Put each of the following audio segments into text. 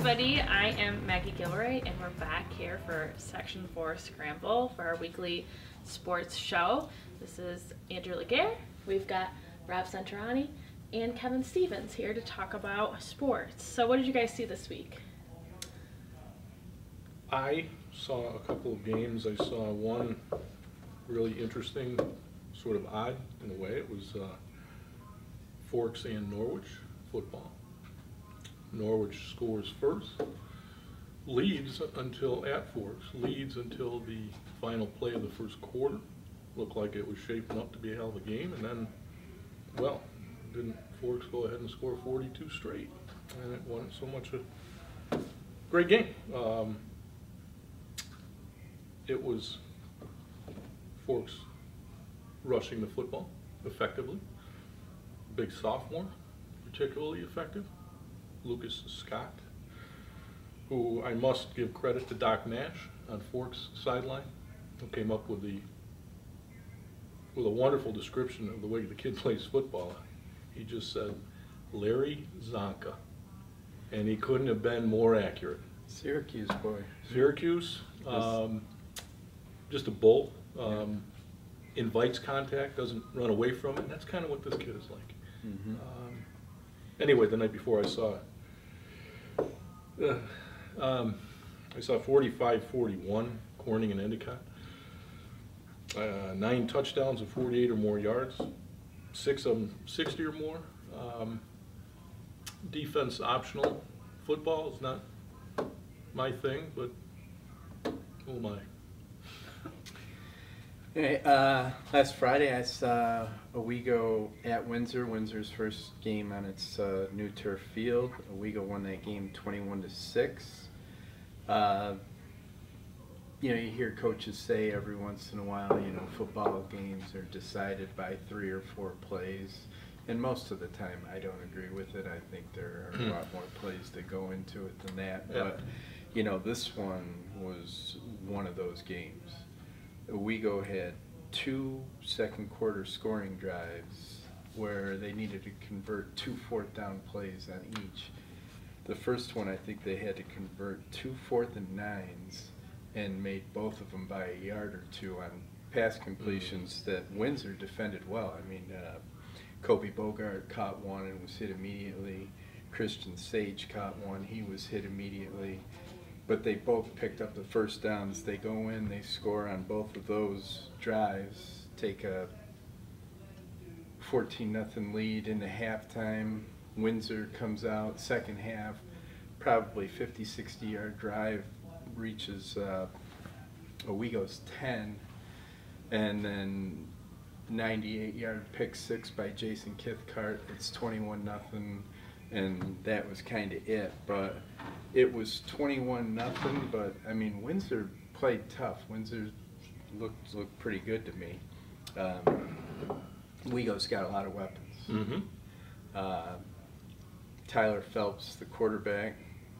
everybody. I am Maggie Gilroy, and we're back here for Section 4 Scramble for our weekly sports show. This is Andrew Laguerre. We've got Rob Santorani and Kevin Stevens here to talk about sports. So what did you guys see this week? I saw a couple of games. I saw one really interesting, sort of odd in a way. It was Forks and Norwich football. Norwich scores first, leads until at Forks, leads until the final play of the first quarter. Looked like it was shaping up to be a hell of a game, and then, well, didn't Forks go ahead and score 42 straight, and it wasn't so much a great game. It was Forks rushing the football effectively. Big sophomore, particularly effective. Lucas Scott, who I must give credit to Doc Nash on Forks' sideline, who came up with a wonderful description of the way the kid plays football. He just said, Larry Zonka, and he couldn't have been more accurate. Syracuse boy. Syracuse, just a bull, invites contact, doesn't run away from it, and that's kind of what this kid is like. Mm-hmm. Anyway, the night before I saw 45-41 Corning and Endicott. 9 touchdowns of 48 or more yards, 6 of them 60 or more. Defense optional. Football is not my thing, but who am I? Hey, last Friday I saw Owego at Windsor. Windsor's first game on its new turf field. Owego won that game 21-6. You know, you hear coaches say every once in a while, you know, football games are decided by 3 or 4 plays. And most of the time I don't agree with it. I think there are a lot more plays that go into it than that. Yeah. But, you know, this one was one of those games. Owego had 2 second quarter scoring drives where they needed to convert 2 fourth down plays on each. The first one, I think they had to convert 2 4th and 9s and made both of them by a yard or 2 on pass completions that Windsor defended well. I mean, Kobe Bogart caught one and was hit immediately. Christian Sage caught one, he was hit immediately. But they both picked up the first downs. They go in, they score on both of those drives, take a 14-0 lead into halftime. Windsor comes out, second half, probably 50, 60-yard drive, reaches Owego's 10, and then 98-yard pick 6 by Jason Kithcart. It's 21-0, and that was kind of it. But it was 21-0, but I mean, Windsor played tough. Windsor looked pretty good to me. Owego's got a lot of weapons. Mm-hmm. Tyler Phelps, the quarterback.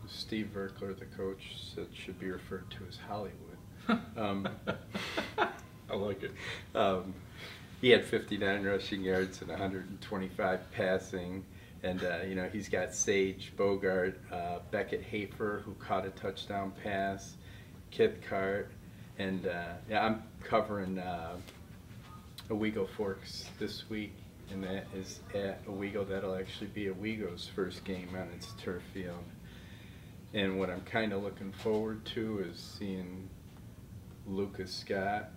Steve Verkler, the coach, said should be referred to as Hollywood. I like it. He had 59 rushing yards and 125 passing. And, you know, he's got Sage, Bogart, Beckett Hafer, who caught a touchdown pass, Kithcart, and yeah, I'm covering Owego Forks this week, and that is at Owego. That'll actually be Owego's first game on its turf field. And what I'm kind of looking forward to is seeing Lucas Scott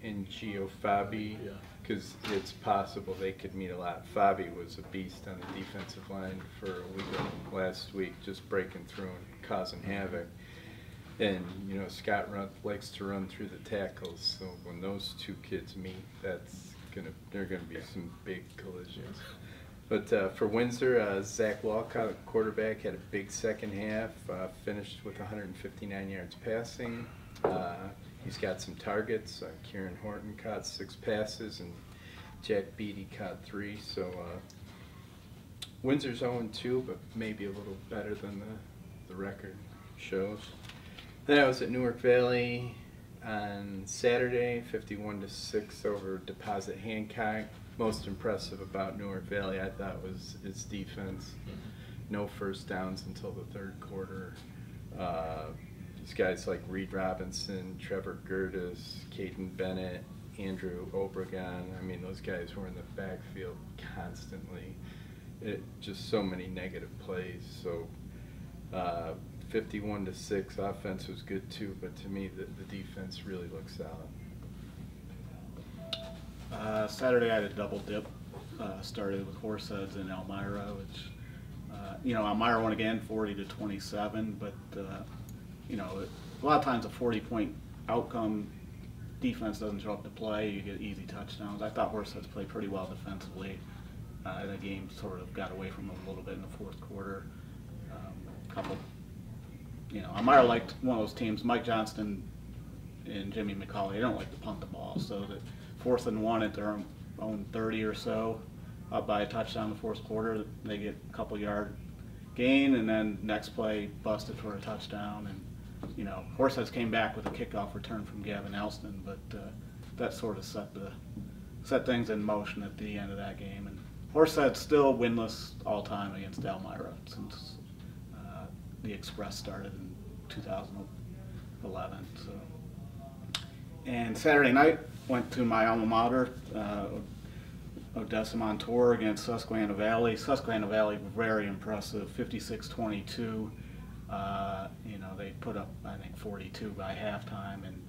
and Gio Fabi, because it's possible they could meet a lot. Fabi was a beast on the defensive line for Owego last week, just breaking through and causing havoc. And, you know, Scott likes to run through the tackles, so when those 2 kids meet, they're gonna be some big collisions. But for Windsor, Zach Walcott, quarterback, had a big second half, finished with 159 yards passing. He's got some targets. Kieran Horton caught 6 passes, and Jack Beatty caught 3. So Windsor's 0-2, but maybe a little better than the record shows. Then I was at Newark Valley on Saturday, 51-6 over Deposit Hancock. Most impressive about Newark Valley, I thought, was its defense. No first downs until the 3rd quarter. These guys like Reed Robinson, Trevor Gertis, Caden Bennett, Andrew Obregon. I mean, those guys were in the backfield constantly. Just so many negative plays. So 51-6 offense was good too, but to me the defense really looked solid. Saturday I had a double dip. Started with Horseheads in Elmira, which Elmira won again 40-27, but a lot of times a 40-point outcome, defense doesn't show up to play, you get easy touchdowns. I thought Horseheads played pretty well defensively. The game sort of got away from them a little bit in the fourth quarter. Elmira liked one of those teams, Mike Johnston and Jimmy McCauley, they don't like to punt the ball, so that 4th and 1 at their own 30 or so, up by a touchdown in the fourth quarter, they get a couple yard gain, and then next play busted for a touchdown. And Horseheads came back with a kickoff return from Gavin Elston, but that sort of set things in motion at the end of that game. And Horseheads still winless all time against Elmira since the Express started in 2011. And Saturday night went to my alma mater, Odessa Montour against Susquehanna Valley. Susquehanna Valley very impressive, 56-22. They put up, I think, 42 by halftime, and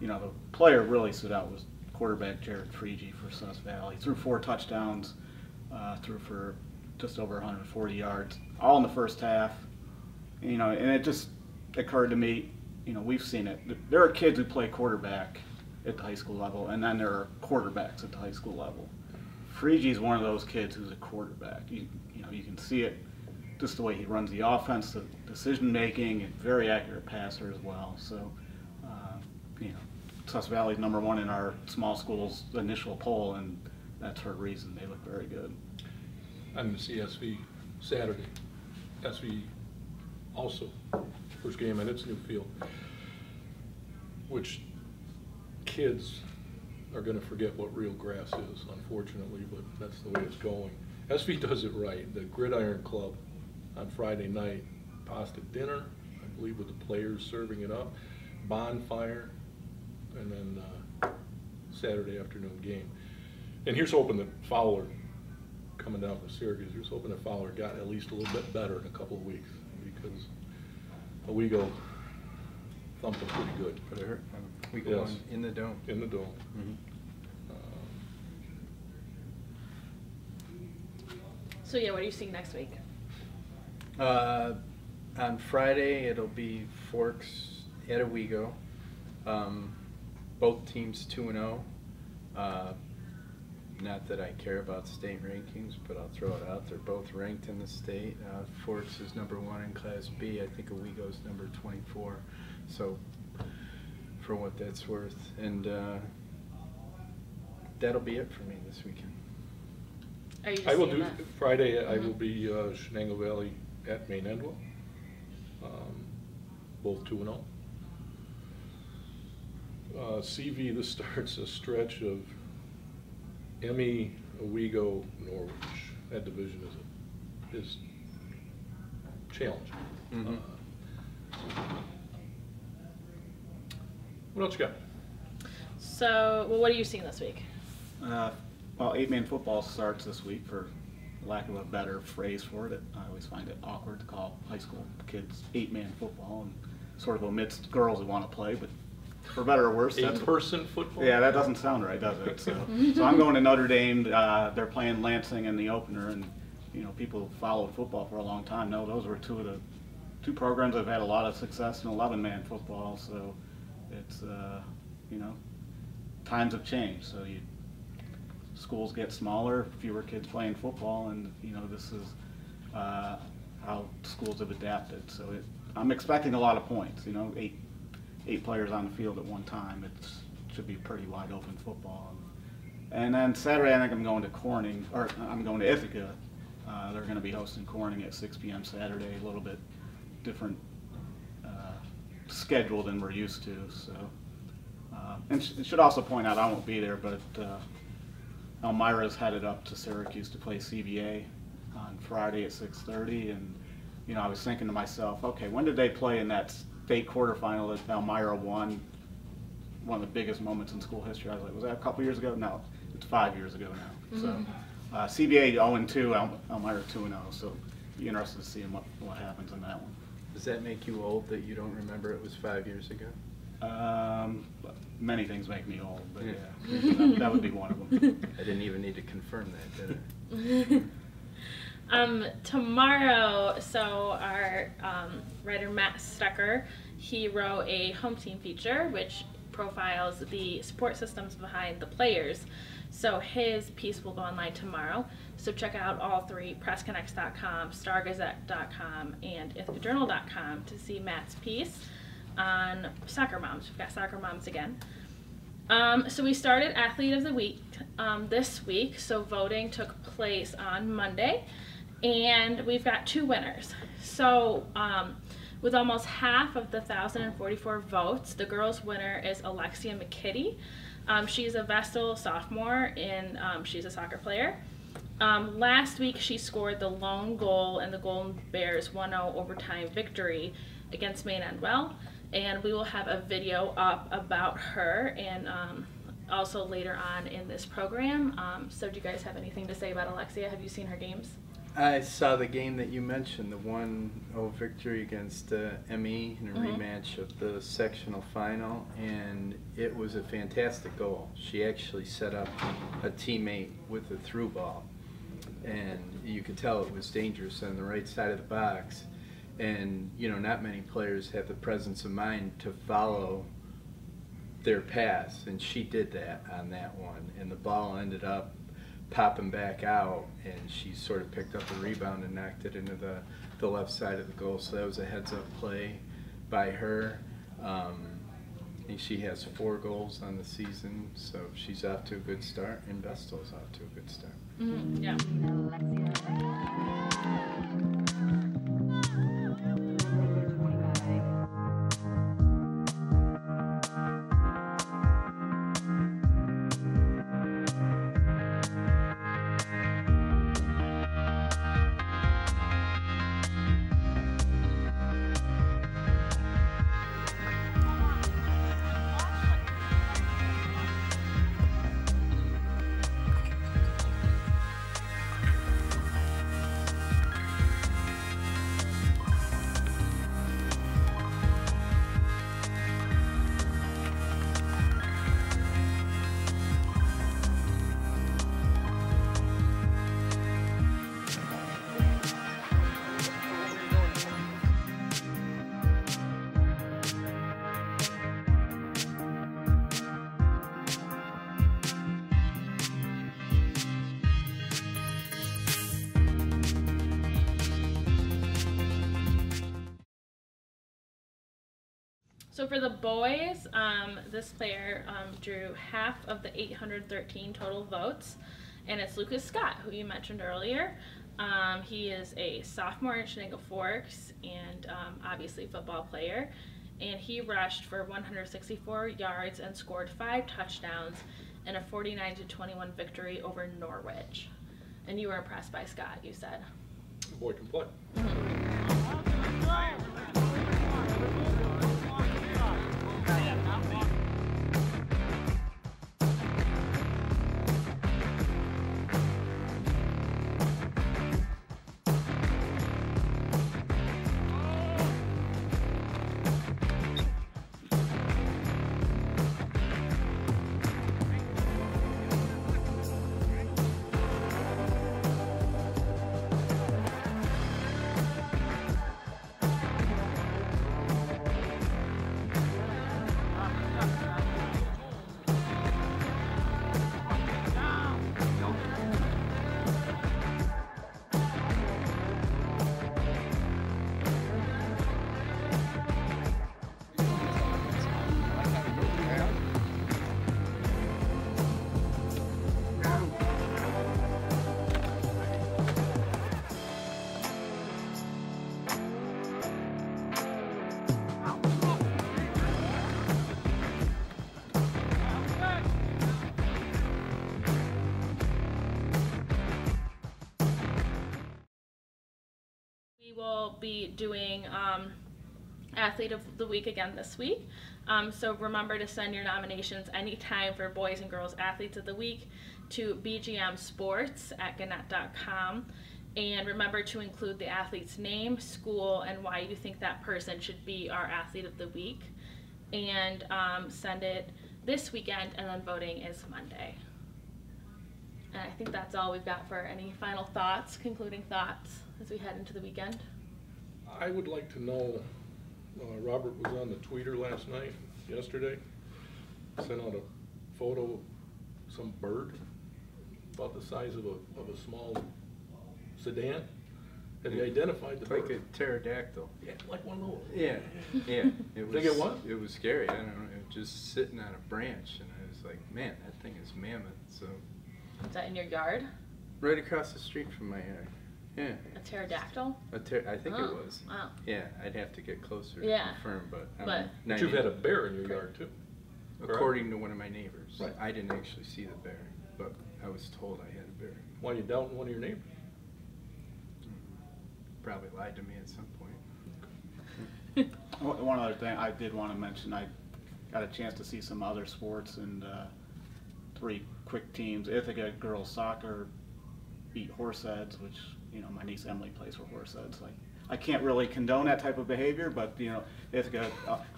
the player really stood out was quarterback Jared Freege for Sus Valley. Threw 4 touchdowns, threw for just over 140 yards, all in the first half. And it just occurred to me, we've seen it. There are kids who play quarterback at the high school level, and then there are quarterbacks at the high school level. Freege is one of those kids who's a quarterback. You can see it just the way he runs the offense, the decision making, and very accurate passer as well. So, Sus Valley's #1 in our small school's initial poll, and that's her reason. They look very good. I'm going to see SV Saturday. SV also, first game at its new field, which kids are going to forget what real grass is, unfortunately, but that's the way it's going. SV does it right. The Gridiron Club on Friday night, pasta dinner, I believe, with the players serving it up, bonfire, and then Saturday afternoon game. And here's hoping that Fowler, coming down from Syracuse, here's hoping that Fowler got at least a little bit better in a couple of weeks, because Owego thumped them pretty good. But it hurt. Week Yes. 1 in the dome. In the dome. Mm-hmm. So yeah, what are you seeing next week? On Friday, it'll be Forks at Owego. Both teams 2-0. Not that I care about state rankings, but I'll throw it out. They're both ranked in the state. Forks is #1 in Class B. I think Owego's number 24. So, for what that's worth. And that'll be it for me this weekend. Are you just I will seeing do that? Friday. Mm-hmm. I will be Shenango Valley at Maine Endwell. Both 2-0. CV, this starts a stretch of Emmy, Owego, Norwich. That division is challenging. Mm-hmm. What else you got? So, well, what are you seeing this week? Well, 8-man football starts this week, for lack of a better phrase for it. I always find it awkward to call high school kids 8-man football, and sort of amidst girls who want to play, but for better or worse, that's 8-person football? Yeah, that doesn't sound right, does it? So I'm going to Notre Dame. They're playing Lansing in the opener, and people who followed football for a long time know those were two programs that have had a lot of success in 11-man football. So it's times have changed. So schools get smaller, fewer kids playing football, and this is how schools have adapted. So I'm expecting a lot of points. Eight players on the field at one time. It should be pretty wide open football. And then Saturday, I think I'm going to Corning, or I'm going to Ithaca. They're going to be hosting Corning at 6 p.m. Saturday, a little bit different schedule than we're used to. So, and should also point out, I won't be there, but Elmira's headed up to Syracuse to play CVA on Friday at 6:30, and you know, I was thinking to myself, okay, when did they play in that state quarterfinal that Elmira won? One of the biggest moments in school history. I was like, was that a couple years ago? No, it's 5 years ago now. So CBA 0-2, Elmira 2-0. So be interested to see what happens in that one. Does that make you old that you don't remember it was 5 years ago? Many things make me old, but yeah, that would be one of them. I didn't even need to confirm that, did I? Tomorrow, so our writer Matt Stucker, he wrote a home team feature which profiles the support systems behind the players. So his piece will go online tomorrow. So check out all three, PressConnects.com, StarGazette.com, and IthacaJournal.com to see Matt's piece on soccer moms. We've got soccer moms again. So we started Athlete of the Week this week. So voting took place on Monday, and we've got 2 winners. So with almost half of the 1,044 votes, the girls' winner is Alexia Mckiddy. She's a Vestal sophomore, and she's a soccer player. Last week, she scored the lone goal in the Golden Bears' 1-0 overtime victory against Maine Endwell, and we will have a video up about her and also later on in this program. So do you guys have anything to say about Alexia? Have you seen her games? I saw the game that you mentioned, the 1-0 victory against ME in a rematch of the sectional final, and it was a fantastic goal. She actually set up a teammate with a through ball, and you could tell it was dangerous on the right side of the box. And, you know, not many players have the presence of mind to follow their pass, and she did that on that one, and the ball ended up popping back out, and she sort of picked up the rebound and knocked it into the left side of the goal. So that was a heads-up play by her. I think she has 4 goals on the season, so she's off to a good start, and Vestal's off to a good start. Yeah. So for the boys, this player drew half of the 813 total votes, and it's Lucas Scott, who you mentioned earlier. He is a sophomore in Shenango Forks and obviously football player, and he rushed for 164 yards and scored 5 touchdowns in a 49-21 victory over Norwich. And you were impressed by Scott, you said. The boy can play. be doing Athlete of the Week again this week. So remember to send your nominations anytime for Boys and Girls Athletes of the Week to bgmsports@gannett.com. And remember to include the athlete's name, school, and why you think that person should be our Athlete of the Week. And send it this weekend, and then voting is Monday. And I think that's all we've got for any final thoughts, concluding thoughts as we head into the weekend. I would like to know, Robert was on the tweeter yesterday, sent out a photo of some bird about the size of a small sedan. Have you identified the bird? Like a pterodactyl. Yeah, like one of those. Yeah, yeah. It was, Think it was? It was scary. I don't know. It was just sitting on a branch, and I was like, man, that thing is mammoth. So. Is that in your yard? Right across the street from my yard. Yeah. A pterodactyl? I think it was. Wow. Yeah, I'd have to get closer to Yeah. confirm, but. But You've had a bear in your yard too. According to one of my neighbors. Right. I didn't actually see the bear, but I was told I had a bear. Why are you doubting one of your neighbors? Probably lied to me at some point. One other thing I did want to mention, I got a chance to see some other sports, and 3 quick teams. Ithaca girls soccer beat Horseheads, which, you know, my niece Emily plays for Horseheads. Like, I can't really condone that type of behavior, but, you know, Ithaca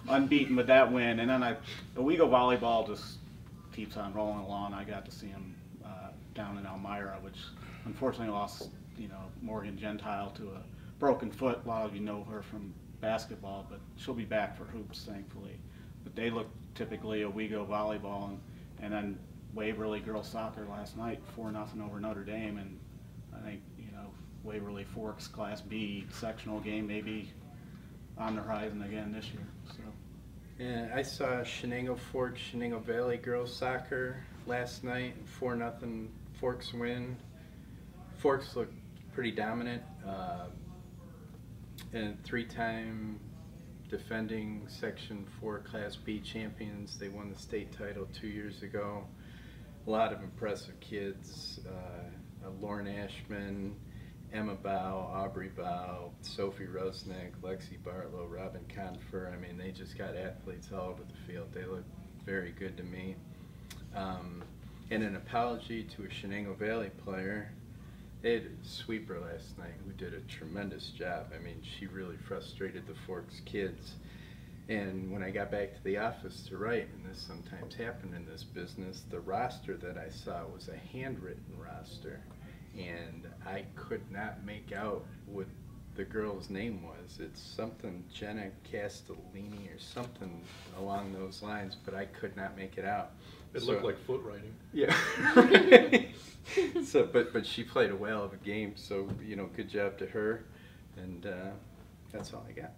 unbeaten with that win. And then Owego volleyball just keeps on rolling along. I got to see them down in Elmira, which unfortunately lost, you know, Morgan Gentile to a broken foot. A lot of you know her from basketball, but she'll be back for hoops, thankfully. But they look typically Owego volleyball, and then Waverly girls soccer last night, 4-0 over Notre Dame, and I think, you know, Waverly Forks Class B sectional game maybe on the horizon again this year. So. Yeah, I saw Shenango Forks, Shenango Valley girls soccer last night, 4-0 Forks win. Forks looked pretty dominant, and 3-time defending Section 4 Class B champions. They won the state title 2 years ago. A lot of impressive kids, Lauren Ashman, Emma Bow, Aubrey Bow, Sophie Rusnick, Lexi Bartlow, Robin Confer. I mean, they just got athletes all over the field. They look very good to me. And an apology to a Shenango Valley player. They had a sweeper last night who did a tremendous job. I mean, she really frustrated the Forks kids. And when I got back to the office to write, and this sometimes happened in this business, the roster that I saw was a handwritten roster. And I could not make out what the girl's name was. It's something Jenna Castellini or something along those lines, but I could not make it out. It looked like foot writing. Yeah. So, but she played a whale of a game, so, you know, good job to her. And that's all I got.